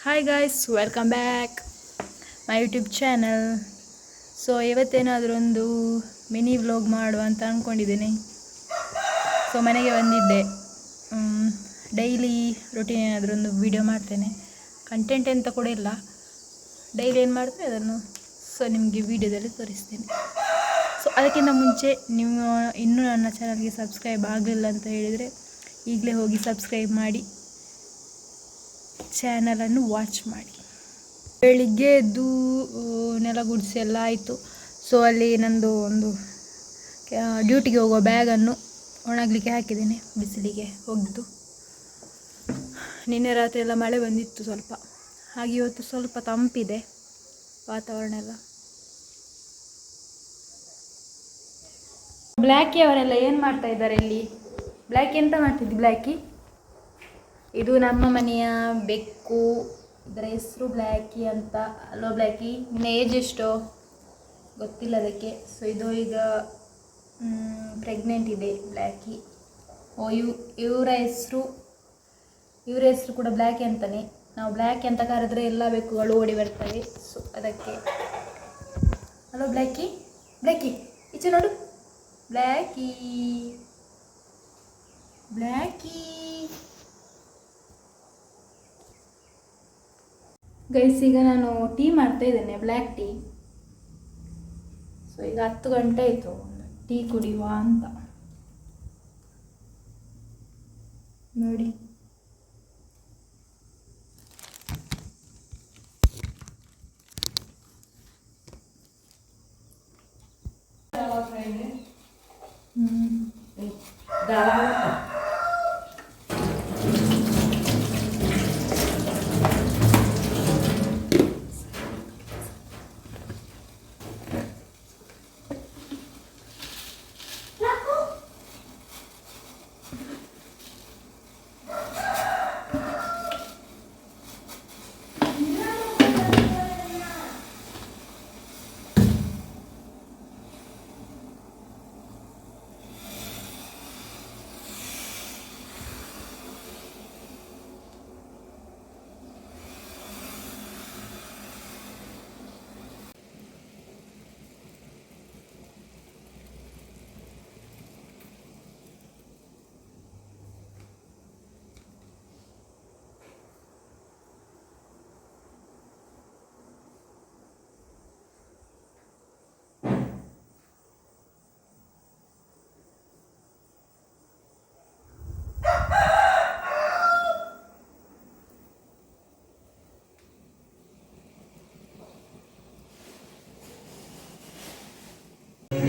Hi guys, welcome back my YouTube channel. So ಇವತ್ತೇನಾದರೂ ಒಂದು mini vlog ಮಾಡುವ ಅಂತ ಅಂದ್ಕೊಂಡಿದ್ದೀನಿ. ಸೊ ಮನೆಗೆ ಬಂದಿದ್ದೆ. ಡೈಲಿ ರೊಟೀನ್ ಏನಾದರೂ ಒಂದು ವಿಡಿಯೋ ಮಾಡ್ತೇನೆ. ಕಂಟೆಂಟ್ ಎಂತ ಕೂಡ ಇಲ್ಲ, ಡೈಲಿ ಏನು ಮಾಡ್ತೇನೆ ಅದನ್ನು ನಿಮಗೆ ವಿಡಿಯೋದಲ್ಲಿ ತೋರಿಸ್ತೇನೆ. ಸೊ ಅದಕ್ಕಿಂತ ಮುಂಚೆ ನೀವು ಇನ್ನೂ ನನ್ನ ಚಾನಲ್ಗೆ ಸಬ್ಸ್ಕ್ರೈಬ್ ಆಗಲಿಲ್ಲ ಅಂತ ಹೇಳಿದರೆ ಈಗಲೇ ಹೋಗಿ ಸಬ್ಸ್ಕ್ರೈಬ್ ಮಾಡಿ, ಚಾನಲನ್ನು ವಾಚ್ ಮಾಡಿ. ಬೆಳಿಗ್ಗೆ ಎದ್ದು ನೆಲ ಗುಡಿಸಿ ಎಲ್ಲ ಆಯಿತು. ಸೊ ಅಲ್ಲಿ ನಂದು ಒಂದು ಡ್ಯೂಟಿಗೆ ಹೋಗುವ ಬ್ಯಾಗನ್ನು ಒಣಗಲಿಕ್ಕೆ ಹಾಕಿದ್ದೇನೆ, ಬಿಸಿಲಿಗೆ ಒಗೆದು. ನಿನ್ನೆ ರಾತ್ರಿ ಎಲ್ಲ ಮಳೆ ಬಂದಿತ್ತು ಸ್ವಲ್ಪ, ಹಾಗೆ ಇವತ್ತು ಸ್ವಲ್ಪ ತಂಪಿದೆ ವಾತಾವರಣ ಎಲ್ಲ. ಬ್ಲ್ಯಾಕಿ ಅವರೆಲ್ಲ ಏನು ಮಾಡ್ತಾ ಇದ್ದಾರೆ ಇಲ್ಲಿ? ಬ್ಲ್ಯಾಕಿ ಎಂತ ಮಾಡ್ತಿದ್ದಿ ಬ್ಲ್ಯಾಕಿ? ಇದು ನಮ್ಮ ಮನೆಯ ಬೆಕ್ಕು, ಇದರ ಹೆಸರು ಬ್ಲ್ಯಾಕಿ ಅಂತ. ಅಲ್ಲೋ ಬ್ಲ್ಯಾಕಿ, ನಿನ್ನ ಏಜ್ ಎಷ್ಟು ಗೊತ್ತಿಲ್ಲ ಅದಕ್ಕೆ. ಸೊ ಇದು ಈಗ ಪ್ರೆಗ್ನೆಂಟ್ ಇದೆ ಬ್ಲ್ಯಾಕಿ. ಇವರ ಹೆಸರು ಕೂಡ ಬ್ಲ್ಯಾಕಿ ಅಂತಾನೆ. ನಾವು ಬ್ಲ್ಯಾಕಿ ಅಂತ ಕರೆದ್ರೆ ಎಲ್ಲ ಬೆಕ್ಕುಗಳು ಓಡಿ ಬರ್ತವೆ. ಸೊ ಅದಕ್ಕೆ. ಹಲೋ ಬ್ಲ್ಯಾಕಿ, ಬ್ಲ್ಯಾಕಿ ಈಚೆ ನೋಡು. ಬ್ಲ್ಯಾಕಿ ಬ್ಲ್ಯಾಕಿ ಗೈಸ್, ಈಗ ನಾನು ಟೀ ಮಾಡ್ತಾ ಇದ್ದೇನೆ, ಬ್ಲ್ಯಾಕ್ ಟೀ. ಸೊ ಈಗ 10 ಗಂಟೆ ಆಯಿತು, ಟೀ ಕುಡಿಯುವ ಅಂತ ನೋಡಿ.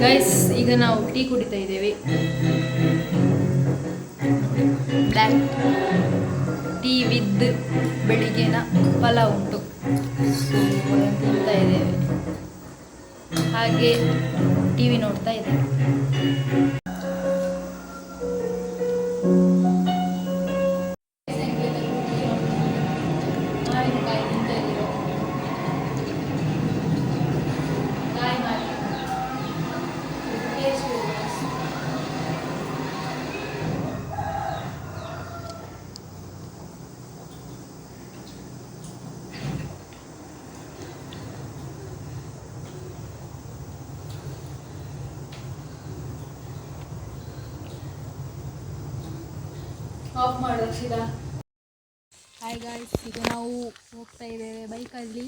ಗೈಸ್, ಈಗ ನಾವು ಟೀ ಕುಡಿತಾ ಇದ್ದೇವೆ. ಬ್ಲ್ಯಾಕ್ ಟೀ ವಿತ್ ಬೆಳಿಗ್ಗೆನ ಪಲಾವ್ ಉಂಟು, ತಿಂತಾ ಇದ್ದೇವೆ. ಹಾಗೆ ಟಿ ವಿ ನೋಡ್ತಾ ಇದ್ದೇವೆ. ಆಫ್ ಮಾಡು ಸೀದಾ. ಹಾಯ್ ಗಾಯ್ಸ್, ಈಗ ನಾವು ಹೋಗ್ತಾ ಇದ್ದೇವೆ ಬೈಕಲ್ಲಿ.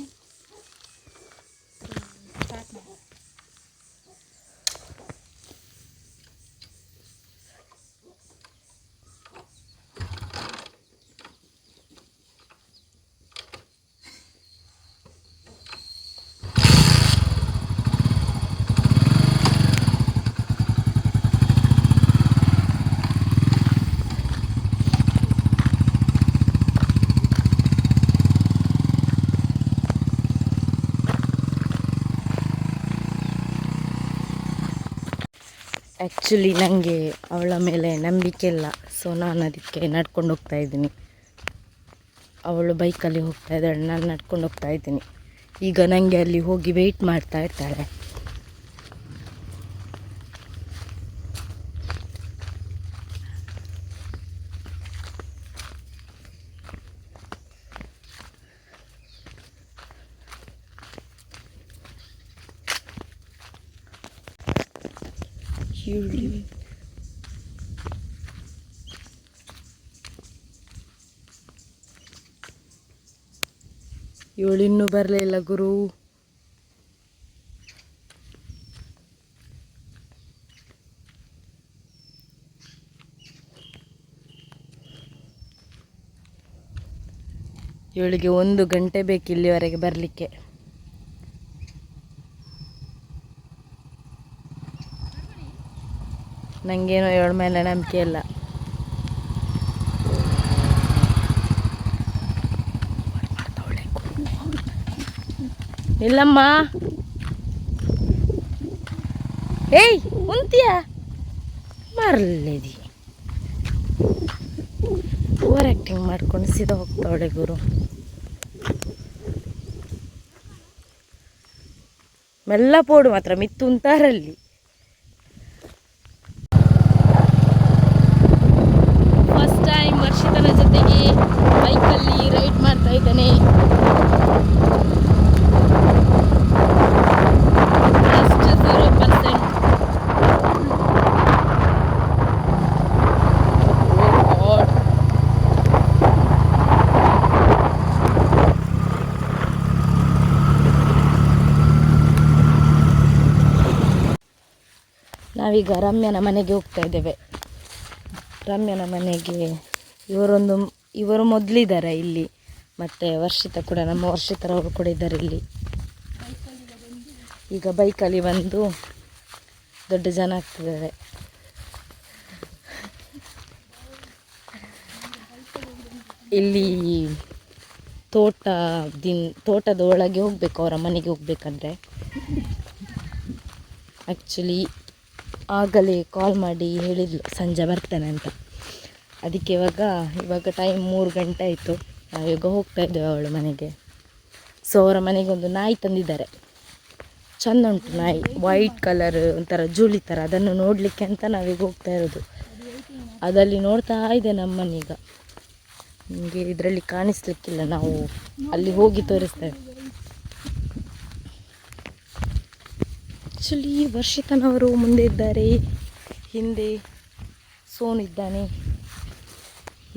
ಸ್ಟಾರ್ಟ್ ಮಾಡಿ. ಆ್ಯಕ್ಚುಲಿ ನನಗೆ ಅವಳ ಮೇಲೆ ನಂಬಿಕೆ ಇಲ್ಲ, ಸೊ ನಾನು ಅದಕ್ಕೆ ನಡ್ಕೊಂಡು ಹೋಗ್ತಾ ಇದ್ದೀನಿ. ಅವಳು ಬೈಕಲ್ಲಿ ಹೋಗ್ತಾ ಇದ್ದಾಳೆ, ನಾನು ನಡ್ಕೊಂಡು ಹೋಗ್ತಾ ಇದ್ದೀನಿ. ಈಗ ನನಗೆ ಅಲ್ಲಿ ಹೋಗಿ ವೆಯ್ಟ್ ಮಾಡ್ತಾ ಇರ್ತಾಳೆ. ಇವಳು ಇನ್ನೂ ಬರಲಿಲ್ಲ ಗುರು. ಇವಳಿಗೆ 1 ಗಂಟೆ ಬೇಕು ಇಲ್ಲಿವರೆಗೆ ಬರಲಿಕ್ಕೆ. ನನಗೇನೋ ಇವಳ ಮೇಲೆ ನಂಬಿಕೆ ಇಲ್ಲ. ಇಲ್ಲಮ್ಮ, ಏಯ್ ಉಂತಿಯ ಮಾರಲ್ಲಿದಿ ಓವರ್ ಆ್ಯಕ್ಟಿಂಗ್ ಮಾಡ್ಕೊಂಡು ಸೀದಾ ಹೋಗ್ತಾವಳೆ ಗುರು. ಮೆಲ್ಲ ಪೋಡು ಮಾತ್ರ ಮಿತ್ತು ಉಂತಾರಲ್ಲಿ. ಫಸ್ಟ್ ಟೈಮ್ ವರ್ಷಿತನ ಜೊತೆಗೆ ಬೈಕಲ್ಲಿ ರೈಡ್ ಮಾಡ್ತಾ ಇದ್ದಾನೆ. ಅಷ್ಟು 0%. ನಾವೀಗ ರಮ್ಯನ ಮನೆಗೆ ಹೋಗ್ತಾ ಇದ್ದೇವೆ. ರಮ್ಯನ ಮನೆಗೆ ಇವರು ಮೊದಲಿದ್ದಾರೆ ಇಲ್ಲಿ, ಮತ್ತು ವರ್ಷಿತ ಕೂಡ, ನಮ್ಮ ವರ್ಷಿತರವರು ಕೂಡ ಇದ್ದಾರೆ ಇಲ್ಲಿ. ಈಗ ಬೈಕಲ್ಲಿ ಬಂದು ದೊಡ್ಡ ಜನ ಆಗ್ತಿದ್ದಾರೆ. ಇಲ್ಲಿ ತೋಟದ ಒಳಗೆ ಹೋಗಬೇಕು, ಅವರ ಮನೆಗೆ ಹೋಗ್ಬೇಕಂದ್ರೆ. ಆ್ಯಕ್ಚುಲಿ ಆಗಲೇ ಕಾಲ್ ಮಾಡಿ ಹೇಳಿದ್ಲು ಸಂಜೆ ಬರ್ತೇನೆ ಅಂತ. ಅದಕ್ಕೆ ಇವಾಗ ಟೈಮ್ 3 ಗಂಟೆ ಆಯಿತು. ನಾವೀಗ ಹೋಗ್ತಾ ಇದ್ದೇವೆ ಅವಳ ಮನೆಗೆ. ಸೊ ಅವರ ಮನೆಗೆ ಒಂದು ನಾಯಿ ತಂದಿದ್ದಾರೆ. ಚೆಂದ ಉಂಟು ನಾಯಿ, ವೈಟ್ ಕಲರ್, ಒಂಥರ ಜೂಲಿ ಥರ. ಅದನ್ನು ನೋಡಲಿಕ್ಕೆ ಅಂತ ನಾವೀಗ ಹೋಗ್ತಾ ಇರೋದು. ಅದಲ್ಲಿ ನೋಡ್ತಾ ಇದೆ ನಮ್ಮನ್ನೀಗ. ನಿಮಗೆ ಇದರಲ್ಲಿ ಕಾಣಿಸ್ಲಿಕ್ಕಿಲ್ಲ, ನಾವು ಅಲ್ಲಿ ಹೋಗಿ ತೋರಿಸ್ತೇವೆ. ಆ್ಯಕ್ಚುಲಿ ವರ್ಷಿತನವರು ಮುಂದೆ ಇದ್ದಾರೆ, ಹಿಂದೆ ಸೋನು ಇದ್ದಾನೆ.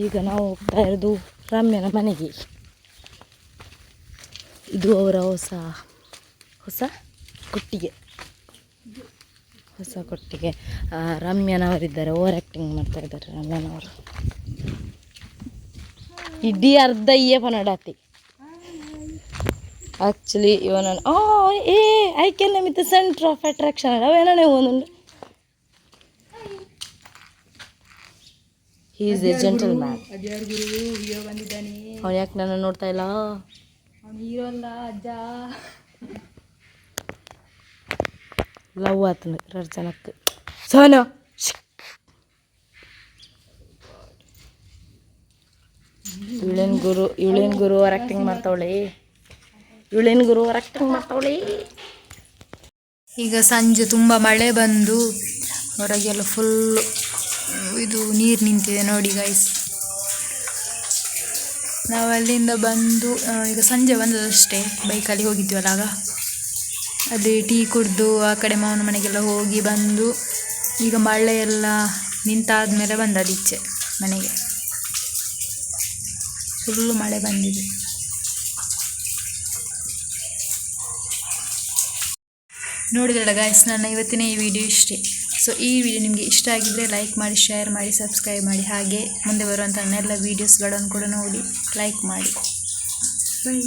ಈಗ ನಾವು ಹೋಗ್ತಾ ಇರೋದು ರಮ್ಯನ ಮನೆಗೆ. ಇದು ಅವರ ಹೊಸ ಕೊಟ್ಟಿಗೆ. ರಮ್ಯನವರಿದ್ದಾರೆ, ಓವರ್ ಆ್ಯಕ್ಟಿಂಗ್ ಮಾಡ್ತಾ ಇದ್ದಾರೆ ರಮ್ಯನವರು. ಇಡೀ ಅರ್ಧ ಪನಡಾತಿ. ಆ್ಯಕ್ಚುಲಿ ಇವನನ್ನು I can with centre of attraction ಅವೇನೇ ಒಂದು. He is a gentleman. ಅವನು ಯಾಕೆ ನನ್ನ ನೋಡ್ತಾ ಇಲ್ಲ? ಹೀರೋ ಅಲ್ಲ ಅಜ್ಜ. ಲವ್ ಆತನ 2 ಜನಕ್ಕೆ. ಸೋನು ಇವಳೇನು ಗುರು ಓವರ್ ಆ್ಯಕ್ಟಿಂಗ್ ಮಾಡ್ತಾವಳೆ. ಈಗ ಸಂಜೆ ತುಂಬ ಮಳೆ ಬಂದು ಹೊರಗೆಲ್ಲ ಫುಲ್ಲು ಇದು ನೀರು ನಿಂತಿದೆ ನೋಡಿ ಗೈಸ್. ನಾವು ಅಲ್ಲಿಂದ ಬಂದು ಈಗ ಸಂಜೆ ಬಂದದಷ್ಟೇ, ಬೈಕಲ್ಲಿ ಹೋಗಿದ್ವಲ್ಲ ಆಗ. ಅಲ್ಲಿ ಟೀ ಕುಡಿದು ಆ ಕಡೆ ಮಾವನ ಮನೆಗೆಲ್ಲ ಹೋಗಿ ಬಂದು ಈಗ ಮಳೆ ಎಲ್ಲ ನಿಂತಾದ್ಮೇಲೆ ಬಂದದ್ದು ಈಚೆ ಮನೆಗೆ. ಫುಲ್ಲು ಮಳೆ ಬಂದಿದೆ. ನೋಡಿದ್ರಲ್ಲ ಗಾಯ್ಸ್, ನನ್ನ ಇವತ್ತಿನ ಈ ವಿಡಿಯೋ ಇಷ್ಟೇ. ಸೊ ಈ ವಿಡಿಯೋ ನಿಮಗೆ ಇಷ್ಟ ಆಗಿದ್ದರೆ ಲೈಕ್ ಮಾಡಿ, ಶೇರ್ ಮಾಡಿ, ಸಬ್ಸ್ಕ್ರೈಬ್ ಮಾಡಿ. ಹಾಗೆ ಮುಂದೆ ಬರುವಂಥ ನನ್ನೆಲ್ಲ ವೀಡಿಯೋಸ್ಗಳನ್ನು ಕೂಡ ನೋಡಿ ಲೈಕ್ ಮಾಡಿ. ಬೈ.